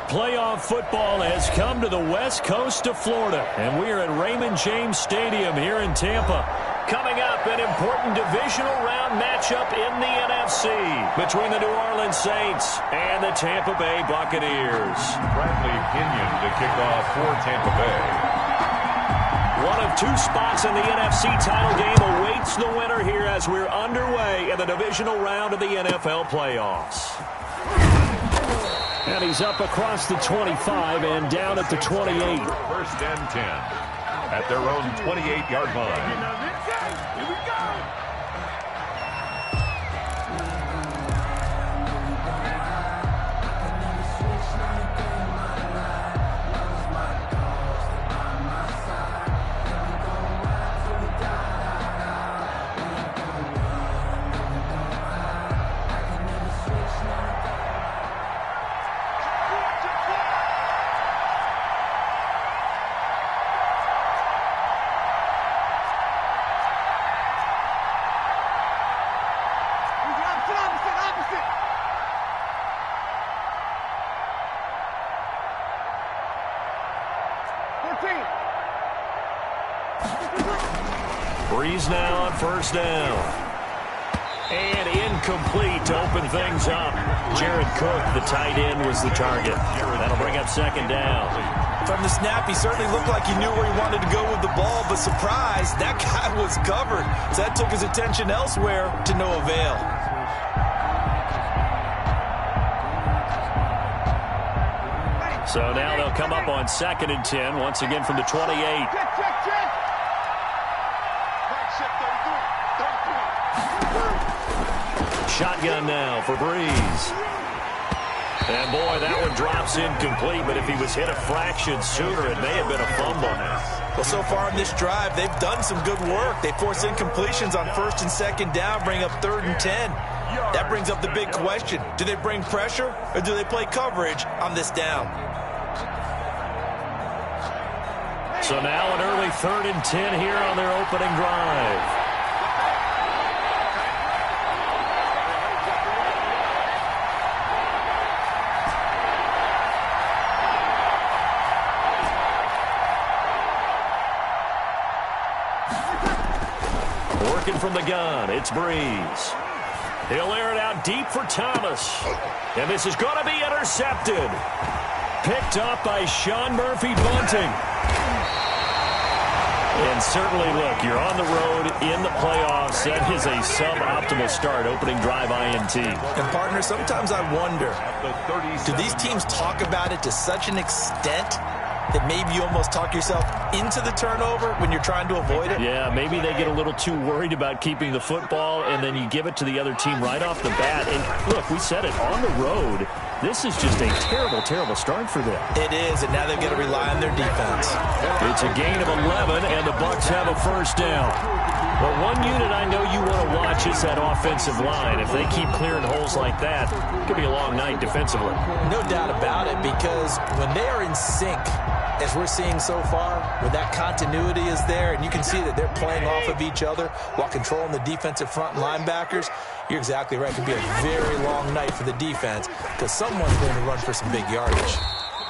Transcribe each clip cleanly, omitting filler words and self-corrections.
playoff football has come to the west coast of Florida, and we are at Raymond James Stadium here in Tampa. Coming up, an important divisional round matchup in the NFC between the New Orleans Saints and the Tampa Bay Buccaneers. Bradley Pinion to kick off for Tampa Bay. One of two spots in the NFC title game awaits the winner here as we're underway in the divisional round of the NFL playoffs. And he's up across the 25 and down at the 28. First and 10 at their own 28-yard line. Here we go. Breeze now on first down. And incomplete to open things up. Jared Cook, the tight end, was the target. That'll bring up second down. From the snap, he certainly looked like he knew where he wanted to go with the ball, but surprise, that guy was covered. So that took his attention elsewhere to no avail. So now they'll come up on second and 10, once again from the 28. Shotgun now for Breeze. And boy, that one drops incomplete, but if he was hit a fraction sooner, it may have been a fumble. Well, so far in this drive, they've done some good work. They force incompletions on first and second down, bring up third and 10. That brings up the big question. Do they bring pressure or do they play coverage on this down? So now an early third and 10 here on their opening drive. Working from the gun, it's Breeze. He'll air it out deep for Thomas. And this is going to be intercepted. Picked up by Sean Murphy-Bunting. And certainly, look, you're on the road in the playoffs. That is a suboptimal start, opening drive INT. And, partner, sometimes I wonder, do these teams talk about it to such an extent that maybe you almost talk yourself into the turnover when you're trying to avoid it? Yeah, maybe they get a little too worried about keeping the football, and then you give it to the other team right off the bat. And, look, we said it, on the road, this is just a terrible, terrible start for them. It is, and now they've got to rely on their defense. It's a gain of 11, and the Bucs have a first down. But one unit I know you want to watch is that offensive line. If they keep clearing holes like that, it could be a long night defensively. No doubt about it, because when they are in sync, as we're seeing so far, when that continuity is there, and you can see that they're playing off of each other while controlling the defensive front linebackers, you're exactly right. It could be a very long night for the defense because someone's going to run for some big yardage.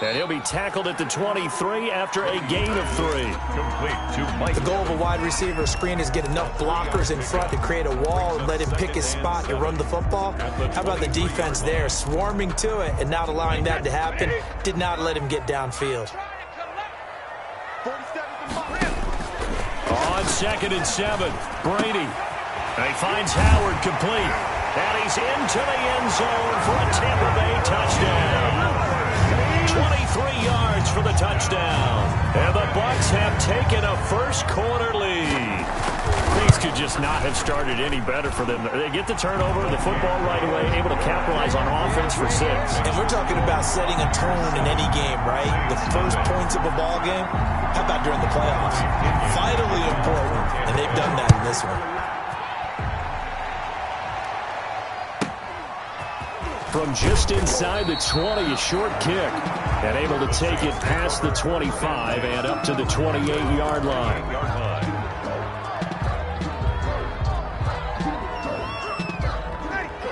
And he'll be tackled at the 23 after a gain of 3. Complete to Mike. The goal of a wide receiver screen is get enough blockers in front to create a wall and let him pick his spot to run the football. How about the defense there, swarming to it and not allowing that to happen? Did not let him get downfield. On second and 7, Brady. And he finds Howard complete. And he's into the end zone for a Tampa Bay touchdown. 23 yards for the touchdown. And the Bucs have taken a first quarter lead. Things could just not have started any better for them. They get the turnover, the football right away, able to capitalize on offense for 6. And we're talking about setting a tone in any game, right? The first points of a ball game. How about during the playoffs? Vitally important, and they've done that in this one. From just inside the 20, a short kick. And able to take it past the 25 and up to the 28-yard line.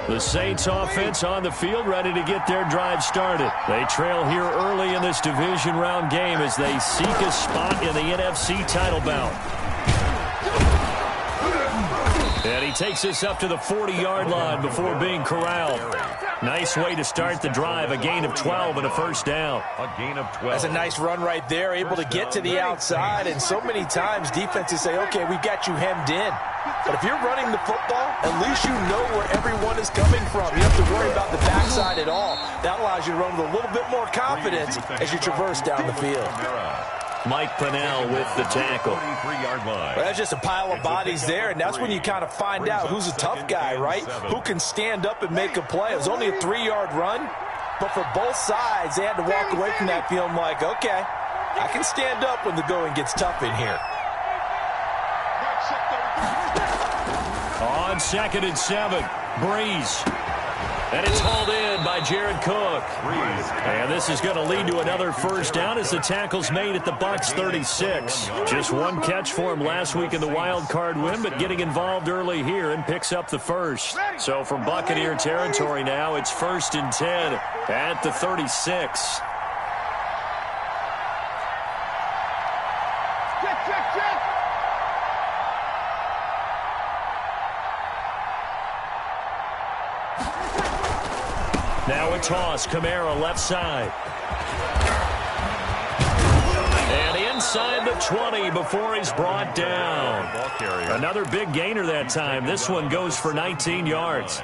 The Saints offense on the field, ready to get their drive started. They trail here early in this division round game as they seek a spot in the NFC title bout. And he takes us up to the 40-yard line before being corralled. Nice way to start the drive, a gain of 12 and a first down. A gain of 12. That's a nice run right there, able to get to the outside. And so many times defenses say, okay, we've got you hemmed in. But if you're running the football, at least you know where everyone is coming from. You don't have to worry about the backside at all. That allows you to run with a little bit more confidence as you traverse down the field. Mike Pennell with the tackle. 43-yard line. Well, that's just a pile of bodies there, and that's when you kind of find out who's a tough guy, right? Who can stand up and make a play. It was only a 3-yard run, but for both sides, they had to walk away from that feeling like, okay, I can stand up when the going gets tough in here. On 2nd and 7, Breeze. And it's hauled in by Jared Cook. And this is going to lead to another first down as the tackle's made at the Bucs 36. Just one catch for him last week in the wild card win, but getting involved early here and picks up the first. So from Buccaneer territory now, it's 1st and 10 at the 36. Now a toss, Kamara left side. And inside the 20 before he's brought down. Another big gainer that time. This one goes for 19 yards.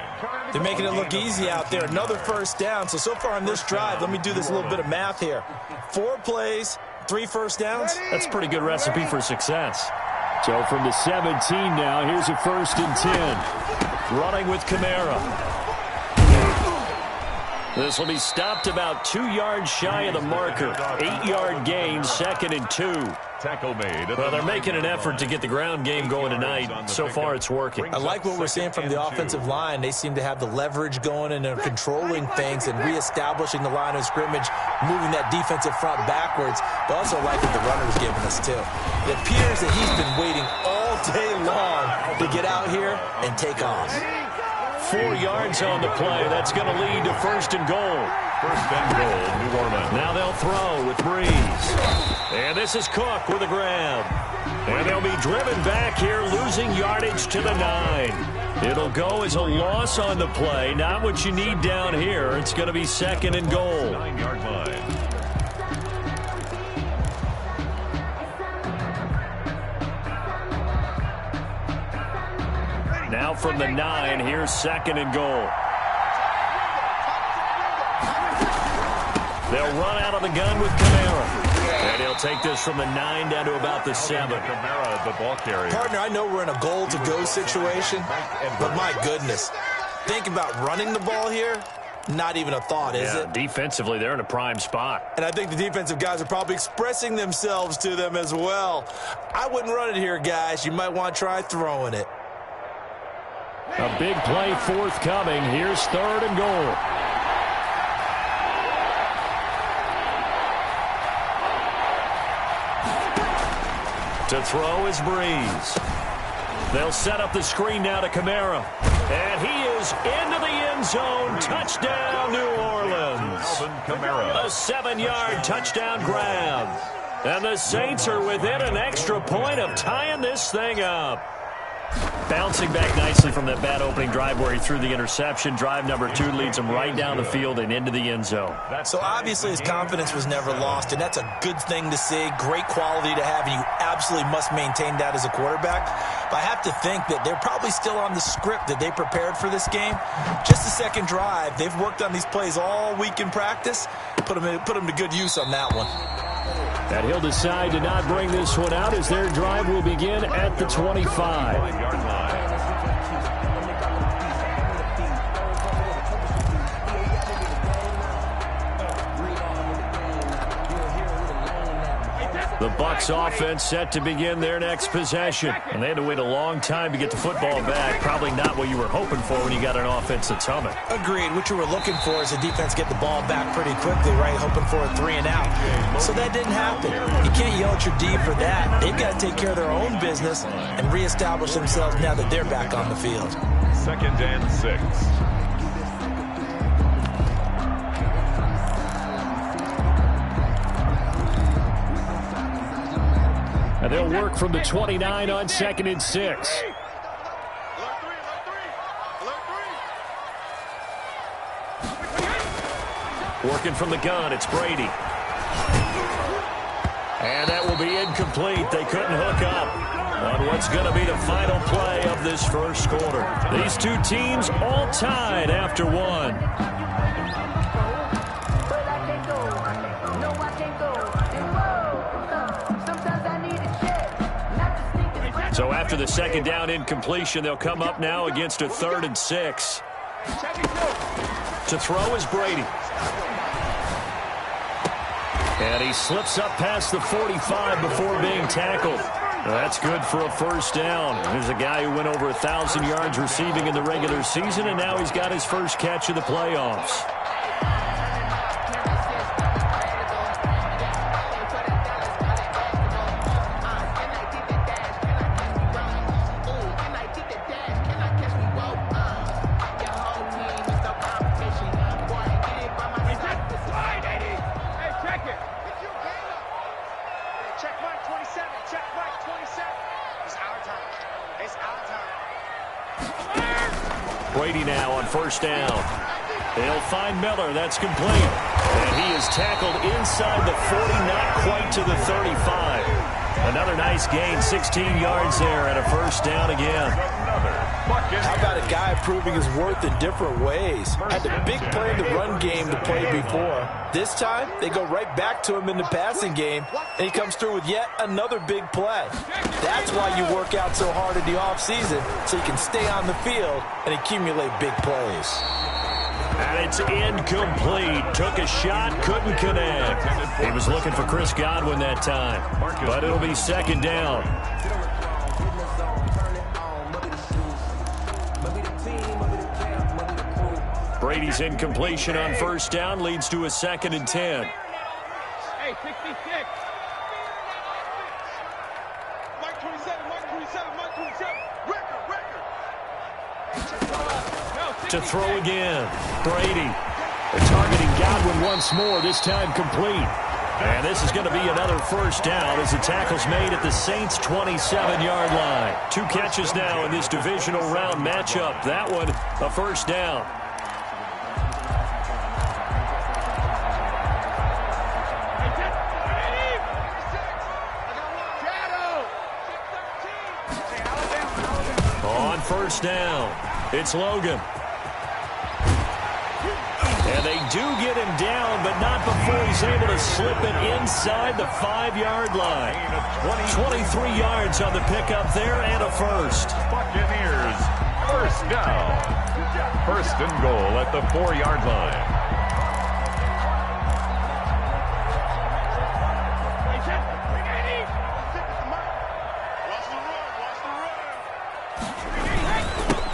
They're making it look easy out there. Another first down. So far on this drive, let me do this little bit of math here. 4 plays, 3 first downs. That's a pretty good recipe for success. So from the 17 now, here's a 1st and 10. Running with Kamara. This will be stopped about 2 yards shy of the marker. 8-yard gain, 2nd and 2. Tackle made. Well, they're making an effort to get the ground game going tonight. So far, it's working. I like what we're seeing from the offensive line. They seem to have the leverage going and they're controlling things and reestablishing the line of scrimmage, moving that defensive front backwards. But also like what the runner's giving us, too. It appears that he's been waiting all day long to get out here and take off. 4 yards on the play. That's going to lead to 1st and goal. 1st and goal, New Orleans. Now they'll throw with Breeze. And this is Cook with a grab. And they'll be driven back here, losing yardage to the 9. It'll go as a loss on the play. Not what you need down here. It's going to be 2nd and goal. 9-yard line. Now from the 9, here's 2nd and goal. They'll run out of the gun with Kamara. And he'll take this from the 9 down to about the 7. Kamara, the ball carrier. Partner, I know we're in a goal-to-go situation, but my goodness, think about running the ball here. Not even a thought, is it? Defensively, they're in a prime spot. And I think the defensive guys are probably expressing themselves to them as well. I wouldn't run it here, guys. You might want to try throwing it. A big play forthcoming. Here's 3rd and goal. To throw is Breeze. They'll set up the screen now to Kamara. And he is into the end zone. Touchdown, New Orleans. Alvin Kamara. A 7-yard touchdown grab. And the Saints are within an extra point of tying this thing up. Bouncing back nicely from that bad opening drive where he threw the interception. Drive number 2 leads him right down the field and into the end zone. So obviously his confidence was never lost, and that's a good thing to see. Great quality to have, and you absolutely must maintain that as a quarterback. But I have to think that they're probably still on the script that they prepared for this game. Just the second drive. They've worked on these plays all week in practice. Put them to good use on that one. And he'll decide to not bring this one out as their drive will begin at the 25. The Bucs offense set to begin their next possession. And they had to wait a long time to get the football back. Probably not what you were hoping for when you got an offense that's humming. Agreed. What you were looking for is the defense get the ball back pretty quickly, right? Hoping for a 3 and out. So that didn't happen. You can't yell at your D for that. They've got to take care of their own business and reestablish themselves now that they're back on the field. 2nd and 6. And they'll work from the 29 on 2nd and 6. Working from the gun, it's Brady. And that will be incomplete. They couldn't hook up on what's going to be the final play of this first quarter. These two teams all tied after one. So after the second down incompletion, they'll come up now against a 3rd and 6. To throw is Brady. And he slips up past the 45 before being tackled. That's good for a first down. There's a guy who went over 1,000 yards receiving in the regular season, and now he's got his first catch of the playoffs. Brady now on first down. They'll find Miller. That's complete. And he is tackled inside the 40, not quite to the 35. Another nice gain, 16 yards there, and a first down again. How about a guy proving his worth in different ways? Had the big play in the run game to play before. This time, they go right back to him in the passing game, and he comes through with yet another big play. That's why you work out so hard in the offseason, so you can stay on the field and accumulate big plays. And it's incomplete. Took a shot, couldn't connect. He was looking for Chris Godwin that time, but it'll be second down. Brady's incompletion on first down leads to a 2nd and 10. Hey, 66. Mike 27, Mike 27, Mike 27. Record. To throw again, Brady. They're targeting Godwin once more, this time complete. And this is going to be another first down as the tackle's made at the Saints' 27-yard line. 2 catches now in this divisional round matchup. That one, a first down. On first down, it's Logan. And they do get him down, but not before he's able to slip it inside the 5-yard line. 23 yards on the pickup there and a first. Buccaneers, first down. First and goal at the 4-yard line.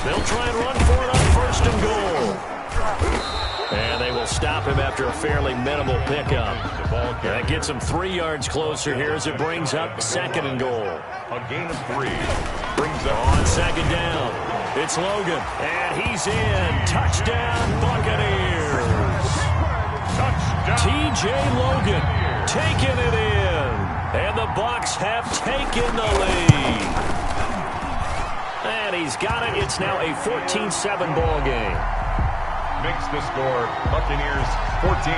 They'll try and run for it on first and goal. And they will stop him after a fairly minimal pickup. That gets him 3 yards closer here as it brings up 2nd and goal. A gain of 3. Brings up on second down. It's Logan, and he's in. Touchdown, Buccaneers. touchdown. TJ Logan taking it in. And the Bucs have taken the lead. And he's got it. It's now a 14-7 ball game. Makes the score Buccaneers 14,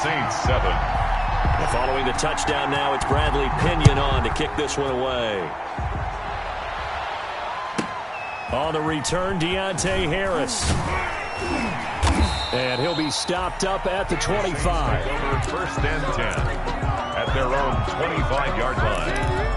Saints 7. And following the touchdown now, it's Bradley Pinion on to kick this one away. On the return, Deontay Harris. And he'll be stopped up at the 25. Over first and 10 at their own 25-yard line.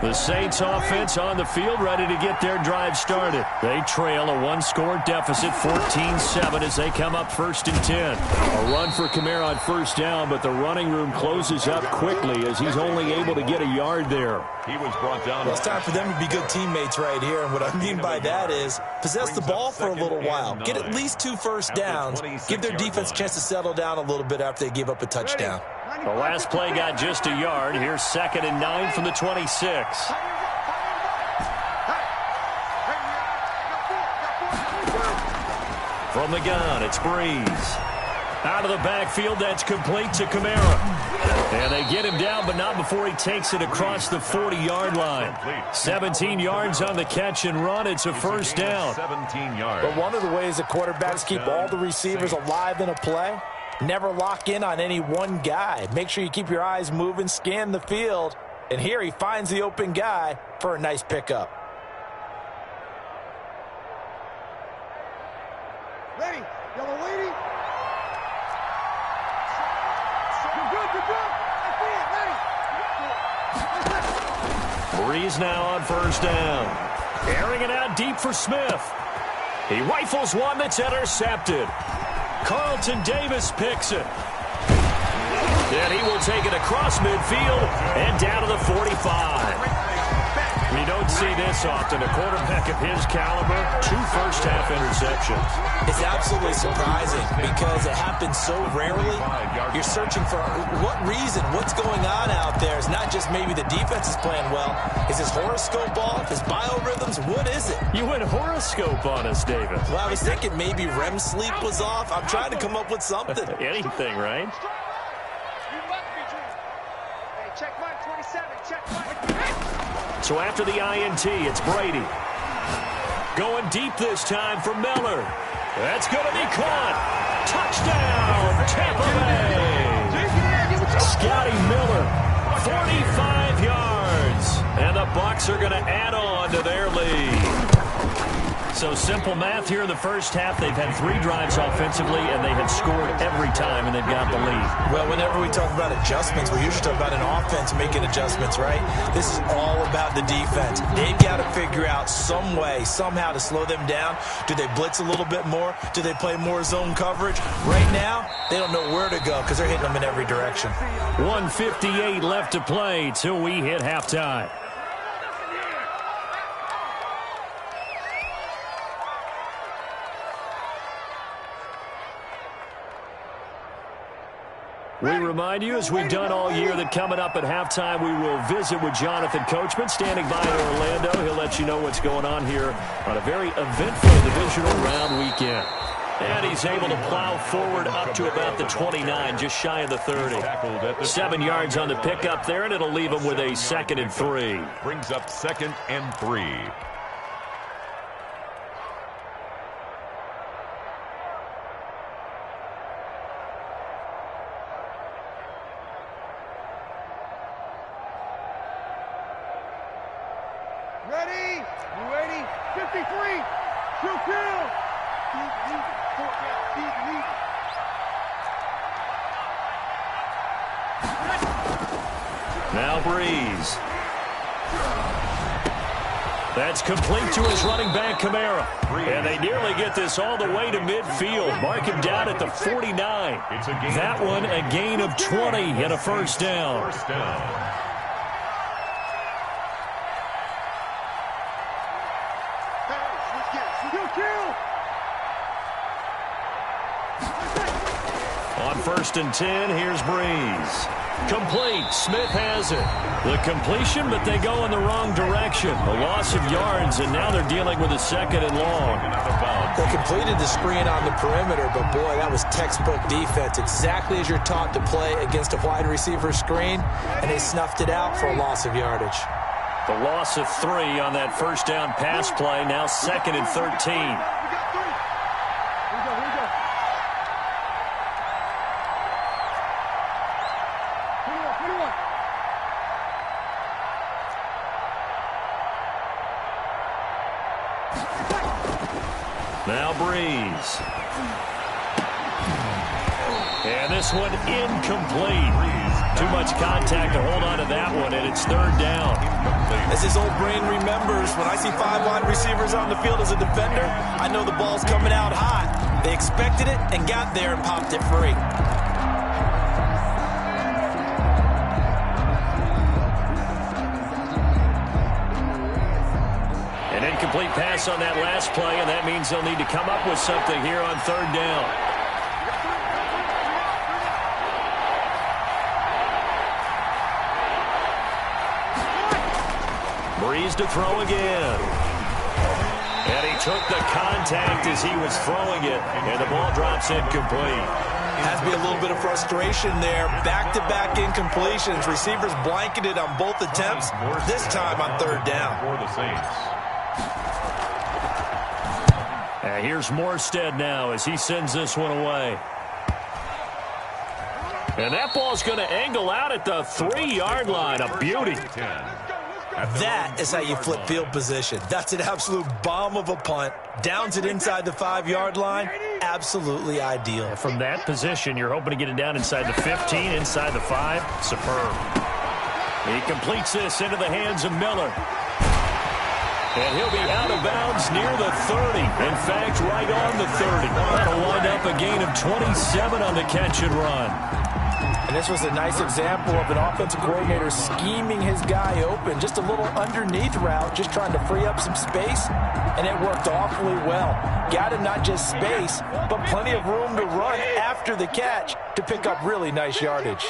The The Saints offense on the field, ready to get their drive started. They trail a one-score deficit, 14-7, as they come up 1st and 10. A run for Kamara on 1st down, but the running room closes up quickly as he's only able to get a yard there. He was brought down. Well, it's time for them to be good teammates right here, and what I mean by that is possess the ball for a little while. Get at least 2 first downs. Give their defense a chance to settle down a little bit after they give up a touchdown. The last play got just a yard. Here's 2nd and 9 from the 26. From the gun, it's Breeze. Out of the backfield, that's complete to Kamara. And they get him down, but not before he takes it across the 40-yard line. 17 yards on the catch and run. It's a 1st down. 17 yards. But one of the ways that quarterbacks keep all the receivers alive in a play, never lock in on any one guy. Make sure you keep your eyes moving, scan the field. And here he finds the open guy for a nice pickup. Ready, yellow lady. You're good, you're good. Ready. Breeze now on 1st down. Airing it out deep for Smith. He rifles one that's intercepted. Carlton Davis picks it. And he will take it across midfield and down to the 45. We don't see this often. A quarterback of his caliber, 2 first-half interceptions. It's absolutely surprising because it happens so rarely. You're searching for what reason, what's going on out there. It's not just maybe the defense is playing well. Is his horoscope off? His biorhythms? What is it? You went horoscope on us, David. Well, I was thinking maybe REM sleep was off. I'm trying to come up with something. Anything, right? You must be dreaming. Hey, check Mike 27, check Mike. So after the INT, it's Brady. Going deep this time for Miller. That's going to be caught. Touchdown, Tampa Bay. Scotty Miller, 45 yards. And the Bucs are going to add on to their lead. So simple math here in the first half. They've had 3 drives offensively, and they have scored every time, and they've got the lead. Well, whenever we talk about adjustments, we usually talk about an offense making adjustments, right? This is all about the defense. They've got to figure out some way, somehow to slow them down. Do they blitz a little bit more? Do they play more zone coverage? Right now, they don't know where to go because they're hitting them in every direction. 1:58 left to play till we hit halftime. We remind you, as we've done all year, that coming up at halftime, we will visit with Jonathan Coachman, standing by in Orlando. He'll let you know what's going on here on a very eventful divisional round weekend. And he's able to plow forward up to about the 29, just shy of the 30. 7 yards on the pickup there, and it'll leave him with a 2nd and 3. Brings up 2nd and 3. Ready? You ready? 53. True kill. Now Breeze. That's complete to his running back, Kamara. And they nearly get this all the way to midfield. Mark him down at the 49. That one a gain of 20 and a 1st down. On 1st and 10, here's Breeze. Complete. Smith has it. The completion, but they go in the wrong direction. A loss of yards, and now they're dealing with a 2nd and long. They completed the screen on the perimeter, but boy, that was textbook defense. Exactly as you're taught to play against a wide receiver screen, and they snuffed it out for a loss of yardage. The loss of 3 on that 1st down pass play, now 2nd and 13. Now Breeze. And this one incomplete. Too much contact to hold on to that one, and it's third down. As his old brain remembers, when I see 5 wide receivers on the field as a defender, I know the ball's coming out hot. They expected it and got there and popped it free. An incomplete pass on that last play, and that means they'll need to come up with something here on third down. Breeze to throw again. And he took the contact as he was throwing it, and the ball drops incomplete. Has to be a little bit of frustration there. Back-to-back incompletions. Receivers blanketed on both attempts, this time on third down. For the Saints. And here's Morstead now as he sends this one away. And that ball's going to angle out at the 3-yard line. A beauty. That is how you flip field position. That's an absolute bomb of a punt. Downs it inside the 5-yard line. Absolutely ideal. From that position, you're hoping to get it down inside the 15, inside the 5. Superb. He completes this into the hands of Miller. And he'll be out of bounds near the 30. In fact, right on the 30. That'll wind up a gain of 27 on the catch and run. And this was a nice example of an offensive coordinator scheming his guy open. Just a little underneath route, just trying to free up some space, and it worked awfully well. Got him not just space, but plenty of room to run after the catch to pick up really nice yardage.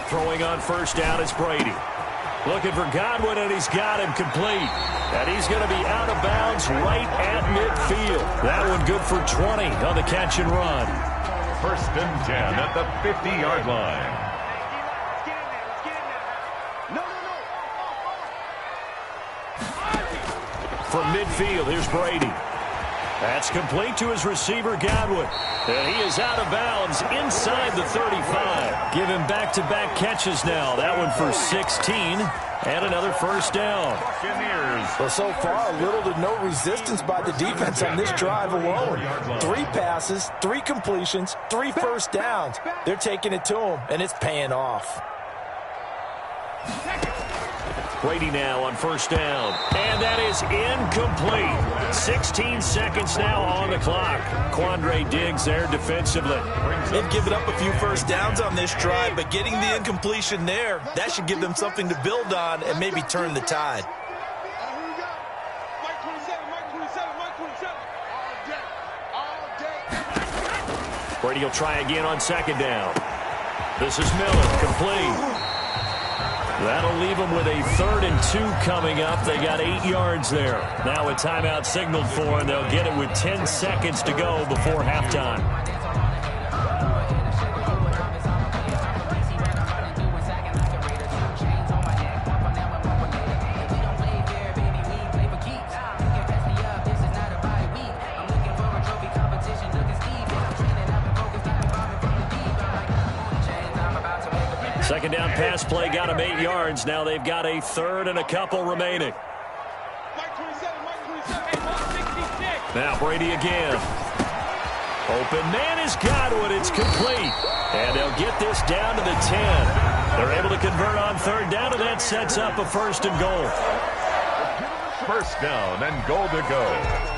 Throwing on first down is Brady. Looking for Godwin, and he's got him complete. And he's going to be out of bounds right at midfield. That one good for 20 on the catch and run. First and 10 at the 50-yard line. From midfield, here's Brady. That's complete to his receiver, Godwin. And he is out of bounds inside the 35. Give him back-to-back catches now. That one for 16 and another first down. Well, so far, little to no resistance by the defense on this drive alone. 3 passes, 3 completions, 3 first downs. They're taking it to him, and it's paying off. Brady now on first down. And that is incomplete. 16 seconds now on the clock. Quandre Diggs there defensively. They've given up a few first downs on this drive, but getting the incompletion there, that should give them something to build on and maybe turn the tide. Brady will try again on second down. This is Miller, complete. That'll leave them with a 3rd and 2 coming up. They got 8 yards there. Now a timeout signaled for, and they'll get it with 10 seconds to go before halftime. Second down pass play got them 8 yards. Now they've got a 3rd and a couple remaining. Now Brady again. Open man is Godwin. It's complete. And they'll get this down to the 10. They're able to convert on third down, and that sets up a 1st and goal. First down and goal to go.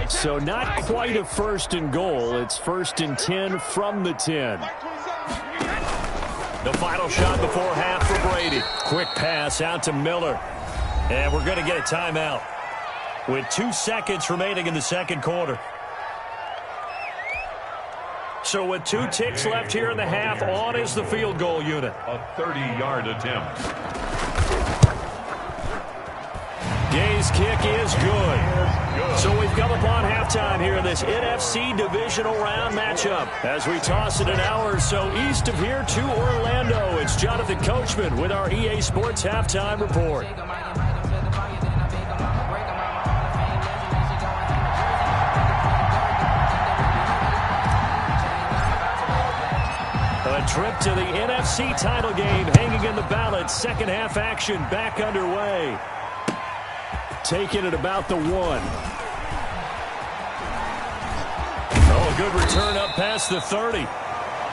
So not quite a 1st and goal. It's 1st and 10 from the 10. The final shot before half for Brady. Quick pass out to Miller. And we're going to get a timeout with 2 seconds remaining in the second quarter. So with 2 ticks left here in the half, on is the field goal unit. A 30-yard attempt. Gay's kick is good. So we've come upon halftime here in this NFC divisional round matchup. As we toss it an hour or so east of here to Orlando, it's Jonathan Coachman with our EA Sports Halftime Report. trip to the NFC title game hanging in the balance. Second half action back underway. Taking it about the 1. Oh, a good return up past the 30.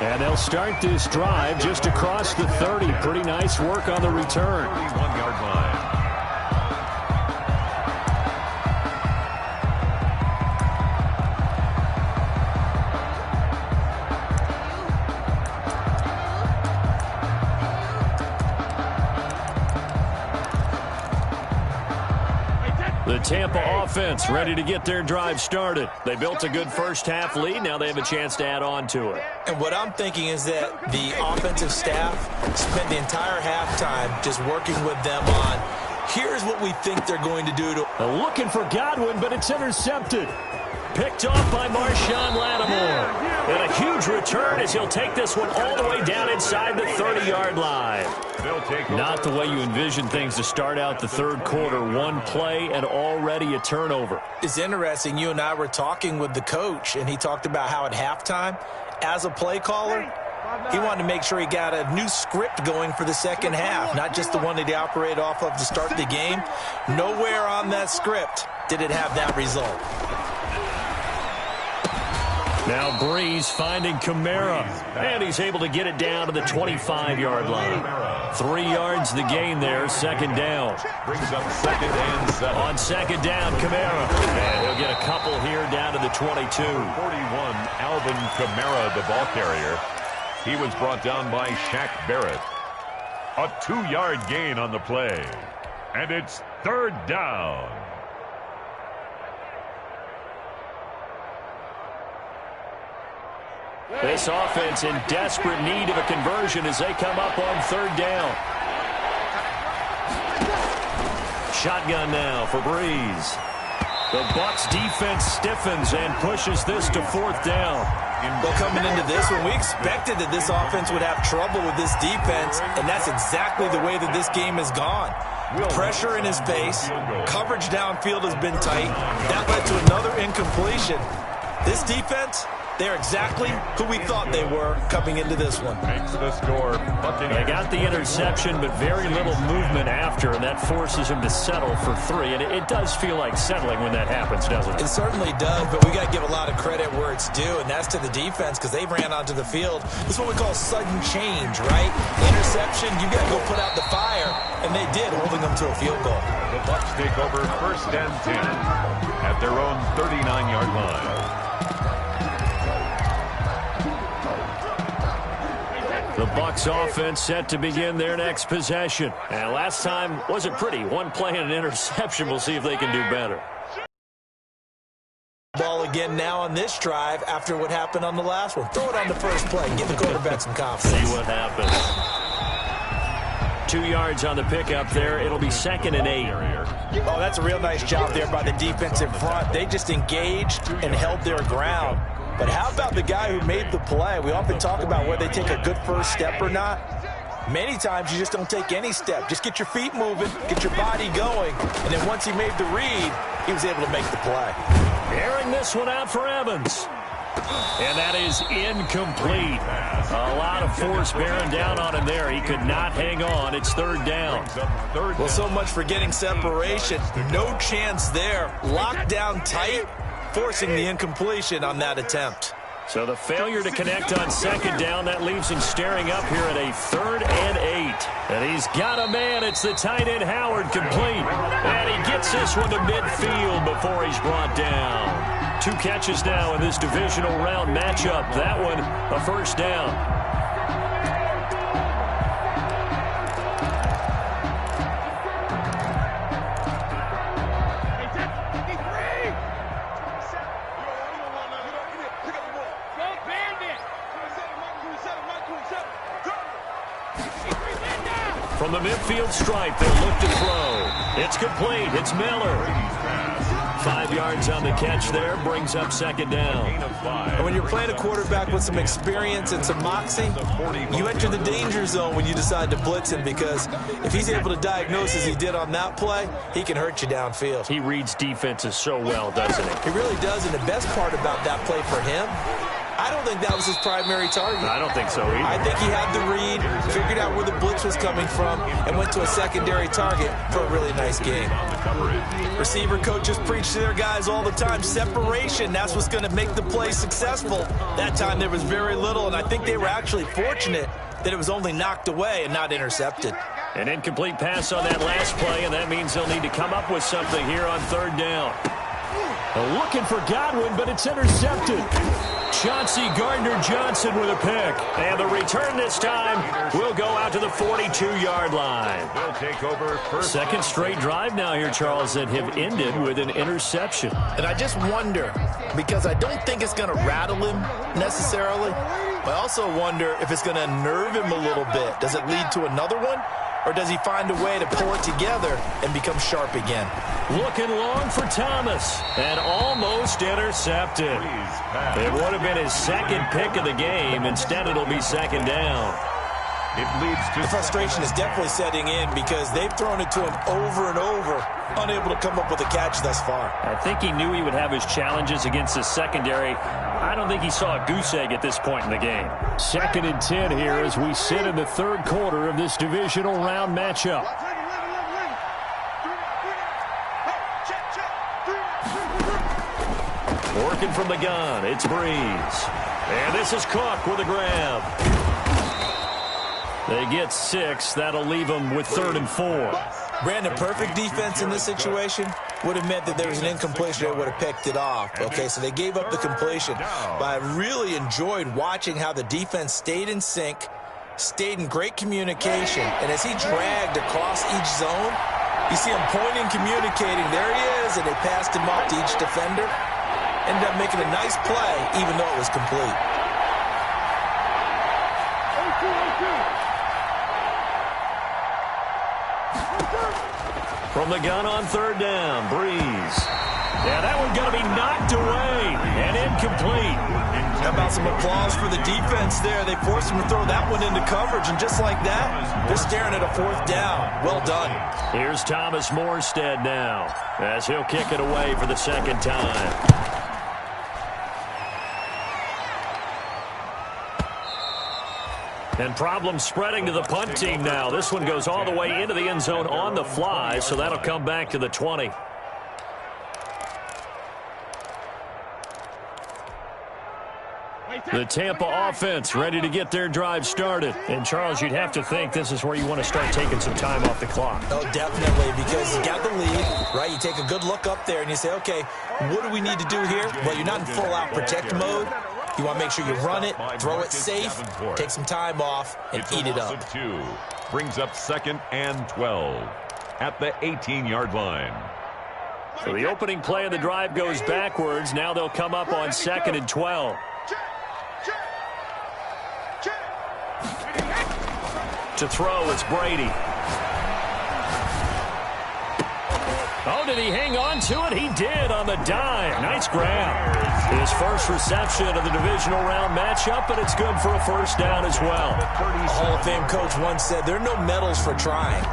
And they'll start this drive just across the 30. Pretty nice work on the return. 31-yard line. The Tampa offense ready to get their drive started. They built a good first half lead. Now they have a chance to add on to it. And what I'm thinking is that the offensive staff spent the entire halftime just working with them on, here's what we think they're going to do to... Looking for Godwin, but it's intercepted. Picked off by Marshawn Lattimore. And a huge return as he'll take this one all the way down inside the 30-yard line. Not the way you envision things to start out the third quarter. One play and already a turnover. It's interesting. You and I were talking with the coach, and he talked about how at halftime, as a play caller, he wanted to make sure he got a new script going for the second half, not just the one that he operated off of to start the game. Nowhere on that script did it have that result. Now Breeze finding Kamara, and he's able to get it down to the 25-yard line. 3 yards the gain there, second down. Brings up second and 7. On second down, Kamara. And he'll get a couple here down to the 22. 41, Alvin Kamara, the ball carrier. He was brought down by Shaq Barrett. A 2-yard gain on the play. And it's third down. This offense in desperate need of a conversion as they come up on third down. Shotgun now for Breeze. The Bucs defense stiffens and pushes this to fourth down. Well, coming into this one, we expected that this offense would have trouble with this defense, and that's exactly the way that this game has gone. Pressure in his face. Coverage downfield has been tight. That led to another incompletion. This defense, they're exactly who we thought they were coming into this one. Makes the score. They got the interception, but very little movement after, and that forces him to settle for 3. And it does feel like settling when that happens, doesn't it? It certainly does, but we got to give a lot of credit where it's due, and that's to the defense because they ran onto the field. This is what we call sudden change, right? Interception, you got to go put out the fire, and they did, holding them to a field goal. The Bucs take over first and 10 at their own 39-yard line. The Bucs offense set to begin their next possession. And last time wasn't pretty. One play and an interception. We'll see if they can do better. Ball again now on this drive after what happened on the last one. Throw it on the first play. Give the quarterback some confidence. See what happens. 2 yards on the pickup there. It'll be 2nd and 8. Oh, that's a real nice job there by the defensive front. They just engaged and held their ground. But how about the guy who made the play? We often talk about whether they take a good first step or not. Many times you just don't take any step. Just get your feet moving, get your body going, and then once he made the read, he was able to make the play. Airing this one out for Evans. And that is incomplete. A lot of force bearing down on him there. He could not hang on. It's third down. Well, so much for getting separation. No chance there. Locked down tight, forcing the incompletion on that attempt. So the failure to connect on second down, that leaves him staring up here at a 3rd and 8. And he's got a man. It's the tight end Howard, complete. And he gets this one to midfield before he's brought down. 2 catches now in this divisional round matchup. That one a first down. From the midfield stripe, they look to throw. It's complete. It's Miller. 5 yards on the catch there, brings up second down. And when you're playing a quarterback with some experience and some moxie, you enter the danger zone when you decide to blitz him, because if he's able to diagnose as he did on that play, he can hurt you downfield. He reads defenses so well, doesn't he? He really does, and the best part about that play for him, I don't think that was his primary target. I don't think so either. I think he had the read, figured out where the blitz was coming from, and went to a secondary target for a really nice game. Receiver coaches preach to their guys all the time. Separation, that's what's going to make the play successful. That time there was very little, and I think they were actually fortunate that it was only knocked away and not intercepted. An incomplete pass on that last play, and that means they'll need to come up with something here on third down. Looking for Godwin, but it's intercepted. Chauncey Gardner-Johnson with a pick. And the return this time will go out to the 42-yard line. They'll take over first. Second straight drive now here, Charles, that have ended with an interception. And I just wonder, because I don't think it's going to rattle him necessarily, but I also wonder if it's going to unnerve him a little bit. Does it lead to another one? Or does he find a way to pull it together and become sharp again? Looking long for Thomas, and almost intercepted. It would have been his second pick of the game. Instead, it'll be second down. It leads to the frustration is definitely setting in because they've thrown it to him over and over, unable to come up with a catch thus far. I think he knew he would have his challenges against his secondary. I don't think he saw a goose egg at this point in the game. 2nd and 10 here as we sit in the third quarter of this divisional round matchup. Working from the gun, it's Breeze. And this is Cook with a grab. They get 6. That'll leave them with 3rd and 4. Brandon, perfect defense in this situation would have meant that there was an incompletion. They would have picked it off. Okay, so they gave up the completion. But I really enjoyed watching how the defense stayed in sync, stayed in great communication. And as he dragged across each zone, you see him pointing, communicating. There he is, and they passed him off to each defender. Ended up making a nice play, even though it was complete. From the gun on 3rd down, Breeze. Yeah, that one's going to be knocked away and incomplete. How about some applause for the defense there? They forced him to throw that one into coverage, and just like that, they're staring at a 4th down. Well done. Here's Thomas Morstead now as he'll kick it away for the 2nd time. And problems spreading to the punt team now. This one goes all the way into the end zone on the fly, so that'll come back to the 20. The Tampa offense ready to get their drive started. And, Charles, you'd have to think this is where you want to start taking some time off the clock. Oh, definitely, because you got the lead, right? You take a good look up there and you say, okay, what do we need to do here? Well, you're not in full-out protect mode. You want to make sure you run it, throw it safe, take some time off, and eat it up. 2 brings up 2nd and 12 at the 18-yard line. So the opening play of the drive goes backwards. Now they'll come up on 2nd and 12. To throw, it's Brady. Oh, did he hang on to it? He did on the dime. Nice grab. His first reception of the divisional round matchup, but it's good for a 1st down as well. A Hall of Fame coach once said, there are no medals for trying.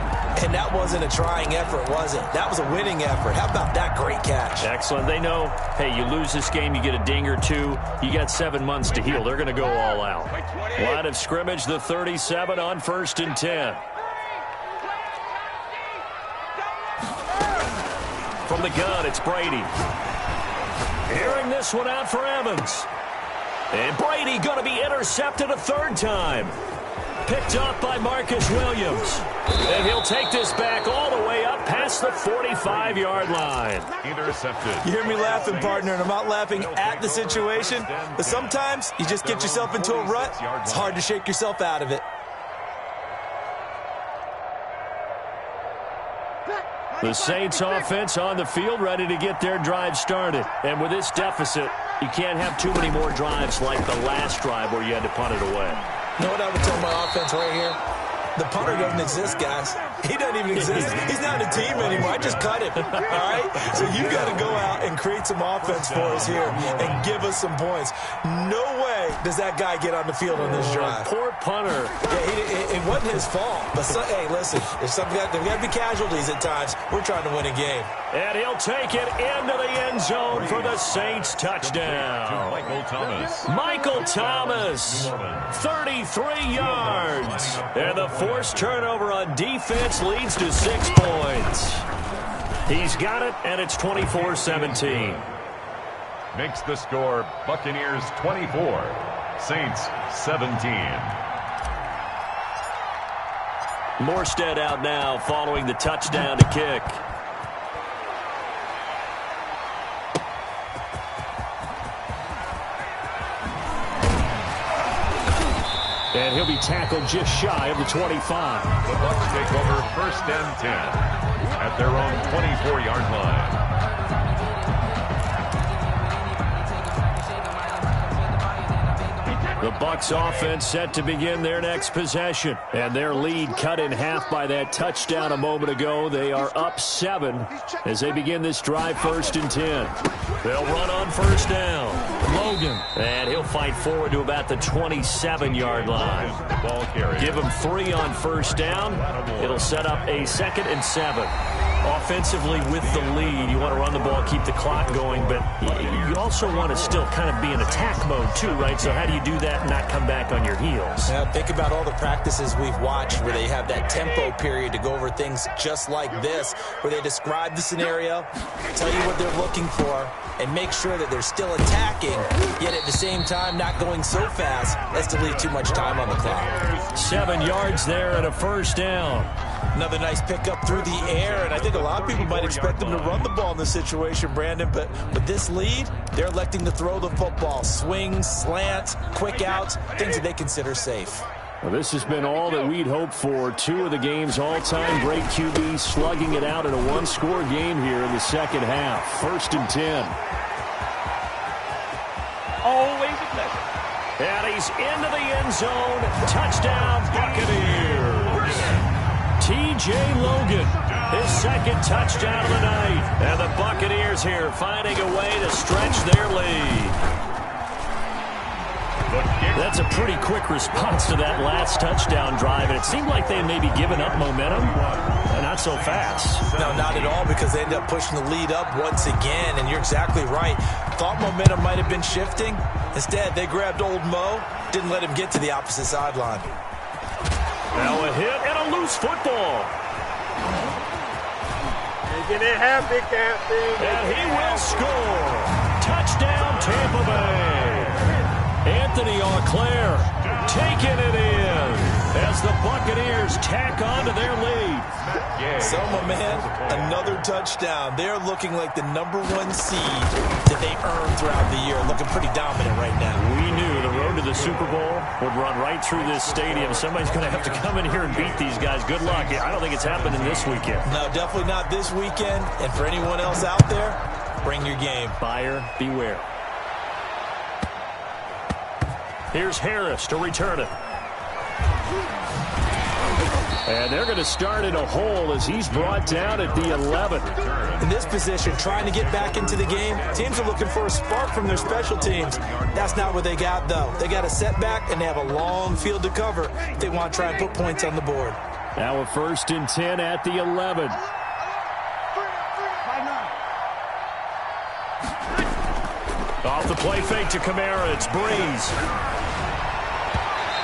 And that wasn't a trying effort, was it? That was a winning effort. How about that great catch? Excellent. They know, hey, you lose this game, you get a ding or two. You got 7 months to heal. They're going to go all out. Line of scrimmage, the 37 on 1st and 10. From the gun, it's Brady. Airing this one out for Evans. And Brady going to be intercepted a 3rd time. Picked up by Marcus Williams. And he'll take this back all the way up past the 45-yard line. Intercepted. You hear me laughing, partner, and I'm not laughing at the situation. But sometimes you just get yourself into a rut. It's hard to shake yourself out of it. The Saints offense on the field ready to get their drive started. And with this deficit, you can't have too many more drives like the last drive where you had to punt it away. You know what I would tell my offense right here? The punter doesn't exist, guys. He doesn't even exist. He's not a team anymore. I just cut him, all right? So you got to go out and create some offense for us here and give us some points. No way does that guy get on the field on this drive. Poor punter. Yeah, it wasn't his fault. But, hey, listen, there's got to be casualties at times. We're trying to win a game. And he'll take it into the end zone for the Saints touchdown. Michael Thomas. Michael Thomas, 33 yards. And the forced turnover on defense leads to 6 points. He's got it, and it's 24-17. Makes the score Buccaneers 24, Saints 17. Morstead out now following the touchdown to kick. And he'll be tackled just shy of the 25. The Bucs take over 1st and 10 at their own 24-yard line. The Bucs offense set to begin their next possession. And their lead cut in half by that touchdown a moment ago. They are up 7 as they begin this drive 1st and 10. They'll run on 1st down. Logan. And he'll fight forward to about the 27-yard line. Ball carrier. Give him 3 on 1st down. It'll set up a 2nd and 7. Offensively with the lead, you want to run the ball, keep the clock going, but you also want to still kind of be in attack mode too, right? So how do you do that and not come back on your heels? Yeah, think about all the practices we've watched where they have that tempo period to go over things just like this, where they describe the scenario, tell you what they're looking for, and make sure that they're still attacking, yet at the same time not going so fast as to leave too much time on the clock. 7 yards there and a 1st down. Another nice pickup through the air, and I think a lot of people might expect them to run the ball in this situation, Brandon, but with this lead, they're electing to throw the football. Swings, slants, quick outs, things that they consider safe. Well, this has been all that we'd hoped for. 2 of the game's all-time great QBs slugging it out in a one-score game here in the second half. 1st and 10. Always a pleasure. And he's into the end zone. Touchdown, Buccaneers. T.J. Logan, his 2nd touchdown of the night. And the Buccaneers here finding a way to stretch their lead. That's a pretty quick response to that last touchdown drive, and it seemed like they may be giving up momentum. Not so fast. No, not at all, because they ended up pushing the lead up once again, and you're exactly right. Thought momentum might have been shifting. Instead, they grabbed old Mo, didn't let him get to the opposite sideline. Now a hit and a loose football. Making it happy, Captain. And he will score. Touchdown, Tampa Bay. Anthony Auclair taking it in as the Buccaneers tack on to their lead. Selma, man, another touchdown. They're looking like the #1 seed that they earned throughout the year. Looking pretty dominant right now. We knew the road to the Super Bowl would run right through this stadium. Somebody's going to have to come in here and beat these guys. Good luck. I don't think it's happening this weekend. No, definitely not this weekend. And for anyone else out there, bring your game. Buyer beware. Here's Harris to return it. And they're going to start in a hole as he's brought down at the 11. In this position, trying to get back into the game, teams are looking for a spark from their special teams. That's not what they got, though. They got a setback, and they have a long field to cover if they want to try and put points on the board. Now a 1st and 10 at the 11. Off the play fake to Kamara, it's Breeze.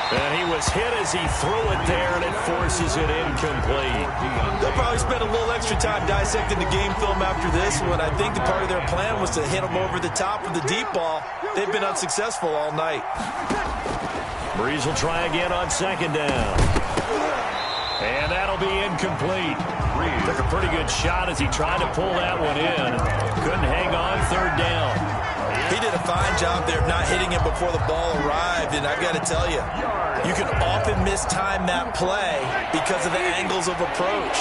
And he was hit as he threw it there, and it forces it incomplete. They'll probably spend a little extra time dissecting the game film after this one. I think the part of their plan was to hit him over the top of the deep ball. They've been unsuccessful all night. Breeze will try again on 2nd down. And that'll be incomplete. Breeze took a pretty good shot as he tried to pull that one in. Couldn't hang on 3rd down. He did a fine job there of not hitting him before the ball arrived, and I've got to tell you, you can often mistime that play because of the angles of approach.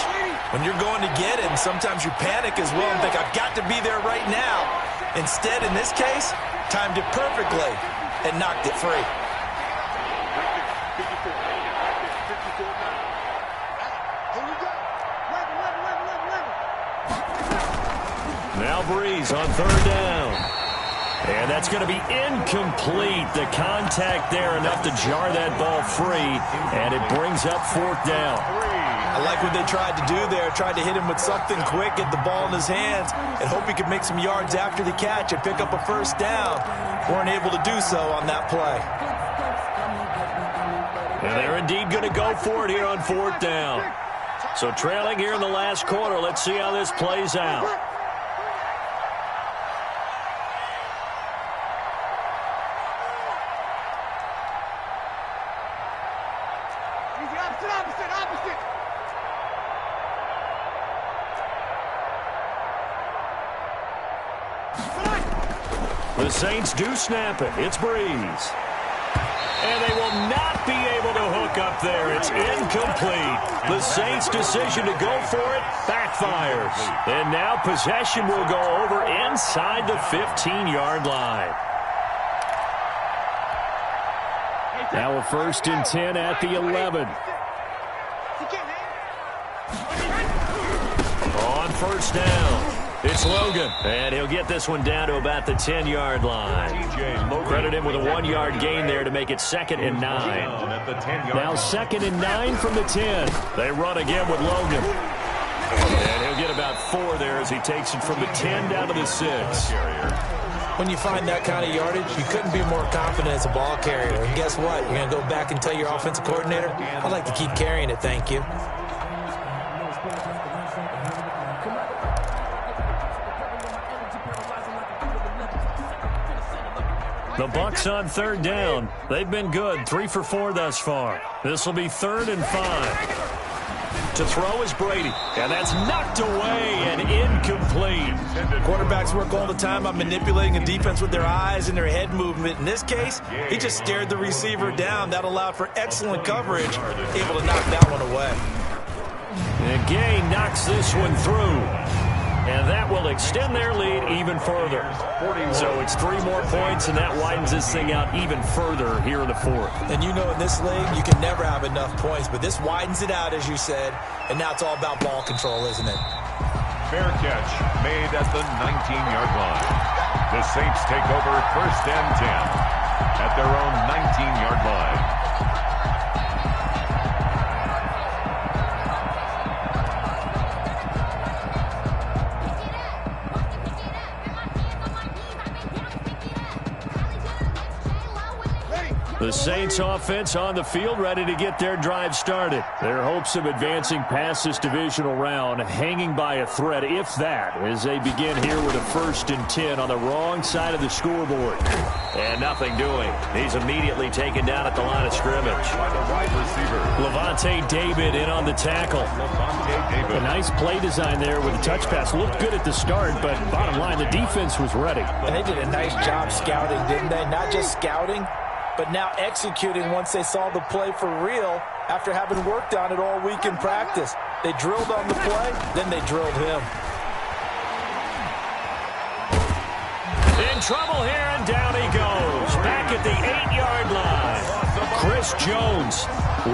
When you're going to get him, sometimes you panic as well and think, I've got to be there right now. Instead, in this case, timed it perfectly and knocked it free. Now Breeze on third down. And that's going to be incomplete. The contact there enough to jar that ball free, and it brings up fourth down. I like what they tried to do there. Tried to hit him with something quick, get the ball in his hands, and hope he could make some yards after the catch and pick up a first down. Weren't able to do so on that play. And they're indeed going to go for it here on fourth down. So trailing here in the last quarter. Let's see how this plays out. Opposite. The Saints do snap it. It's Breeze. And they will not be able to hook up there. It's incomplete. The Saints' decision to go for it backfires. And now possession will go over inside the 15-yard line. Now a 1st and 10 at the 11. On first down, it's Logan. And he'll get this one down to about the 10-yard line. Credit him with a 1-yard gain there to make it 2nd and 9. Now 2nd and 9 from the 10. They run again with Logan. And he'll get about 4 there as he takes it from the 10 down to the 6. When you find that kind of yardage, you couldn't be more confident as a ball carrier. And guess what? You're going to go back and tell your offensive coordinator, I'd like to keep carrying it, thank you. The Bucs on third down. They've been good, 3 for 4 thus far. This will be 3rd and 5. To throw is Brady, and that's knocked away and incomplete. Quarterbacks work all the time on manipulating a defense with their eyes and their head movement. In this case, he just stared the receiver down. That allowed for excellent coverage, able to knock that one away. And Gay knocks this one through. And that will extend their lead even further. So it's 3 more points, and that widens this thing out even further here in the 4th. And you know in this league, you can never have enough points, but this widens it out, as you said, and now it's all about ball control, isn't it? Fair catch made at the 19-yard line. The Saints take over 1st and 10 at their own 19-yard line. The Saints offense on the field, ready to get their drive started. Their hopes of advancing past this divisional round hanging by a thread, if that, as they begin here with a 1st and 10 on the wrong side of the scoreboard. And nothing doing. He's immediately taken down at the line of scrimmage. Levante David in on the tackle. A nice play design there with a touch pass. Looked good at the start, but bottom line, the defense was ready. And they did a nice job scouting, didn't they? Not just scouting, but now executing once they saw the play for real after having worked on it all week in practice. They drilled on the play, then they drilled him. In trouble here, and down he goes. Back at the 8-yard line. Chris Jones.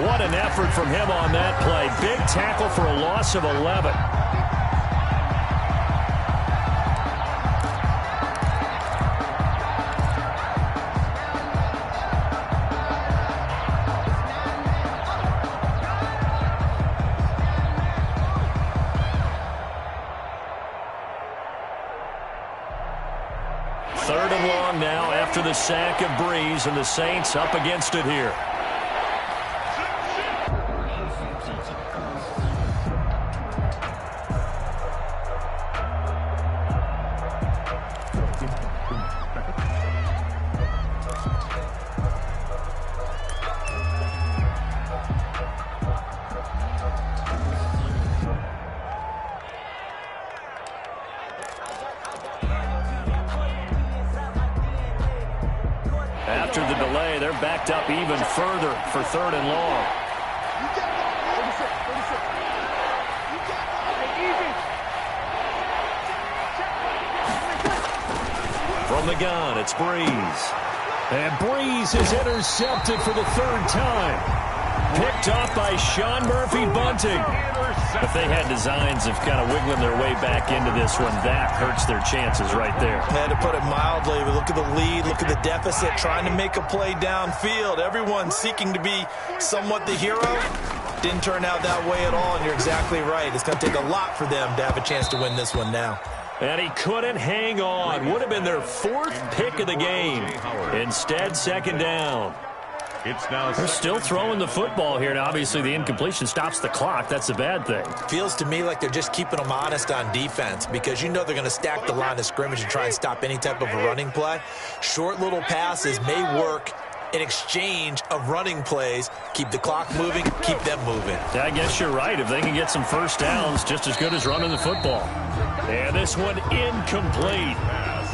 What an effort from him on that play. Big tackle for a loss of 11. Now after the sack of Breeze, and the Saints up against it here. After the delay, they're backed up even further for 3rd and long. From the gun, it's Breeze. And Breeze is intercepted for the 3rd time. Picked off by Sean Murphy-Bunting. If they had designs of kind of wiggling their way back into this one, that hurts their chances right there. I had to put it mildly, but look at the lead, look at the deficit, trying to make a play downfield. Everyone seeking to be somewhat the hero. Didn't turn out that way at all, and you're exactly right. It's going to take a lot for them to have a chance to win this one now. And he couldn't hang on. Would have been their 4th pick of the game. Instead, 2nd down. They're still throwing the football here, and obviously the incompletion stops the clock. That's a bad thing. Feels to me like they're just keeping them honest on defense because you know they're going to stack the line of scrimmage and try and stop any type of a running play. Short little passes may work in exchange of running plays. Keep the clock moving, keep them moving. I guess you're right. If they can get some first downs, just as good as running the football. And this one incomplete.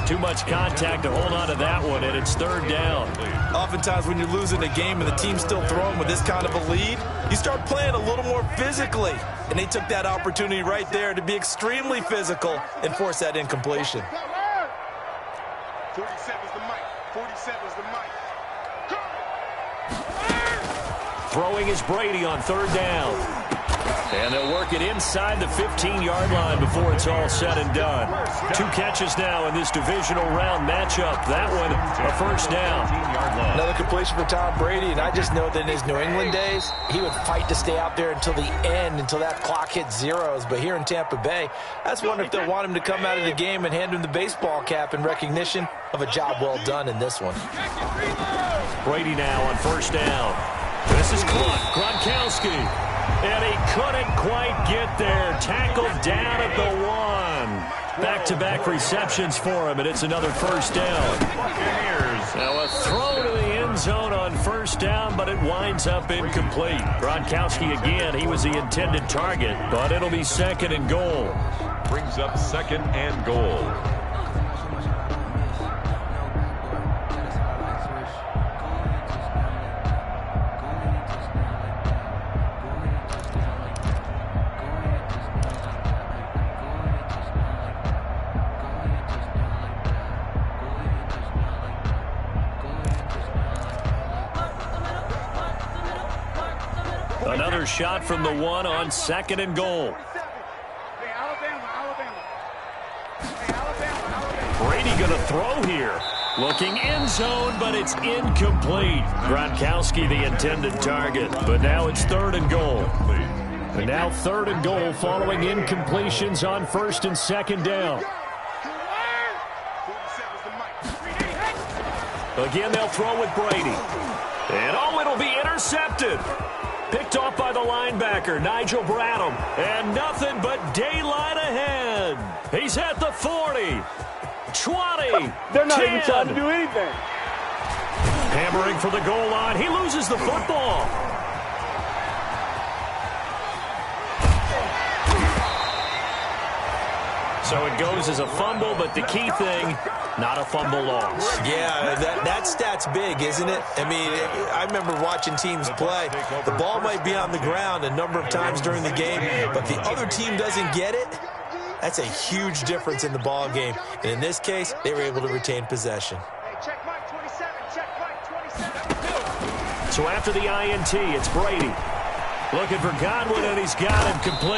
Too much contact to hold on to that one, and it's 3rd down. Oftentimes when you're losing a game and the team's still throwing with this kind of a lead, you start playing a little more physically. And they took that opportunity right there to be extremely physical and force that incompletion. 47's the mic. 47's the mic. Throwing is Brady on 3rd down. And they'll work it inside the 15-yard line before it's all said and done. 2 catches now in this divisional round matchup. That one, a 1st down. Another completion for Tom Brady, and I just know that in his New England days, he would fight to stay out there until the end, until that clock hit zeros. But here in Tampa Bay, I just wonder if they'll want him to come out of the game and hand him the baseball cap in recognition of a job well done in this one. Brady now on 1st down. This is Gronkowski. And he couldn't quite get there. Tackled down at the 1. Back-to-back receptions for him, and it's another 1st down. Now a throw to the end zone on 1st down, but it winds up incomplete. Gronkowski again, he was the intended target, but it'll be 2nd and goal. Brings up 2nd and goal. Another shot from the 1 on 2nd and goal. Brady going to throw here. Looking end zone, but it's incomplete. Gronkowski the intended target, but now it's 3rd and goal. And now 3rd and goal following incompletions on 1st and 2nd down. Again, they'll throw with Brady. And oh, it'll be intercepted. Picked off by the linebacker, Nigel Bradham. And nothing but daylight ahead. He's at the 40, 20, They're not 10. even trying to do anything. Hammering for the goal line. He loses the football. So it goes as a fumble, but the key thing, not a fumble loss. Yeah, that stat's big, isn't it? I mean, I remember watching teams play. The ball might be on the ground a number of times during the game, but the other team doesn't get it. That's a huge difference in the ball game. And in this case, they were able to retain possession. Hey, check Mike 27. Check Mike 27. So after the INT, it's Brady. Looking for Godwin, and he's got him complete.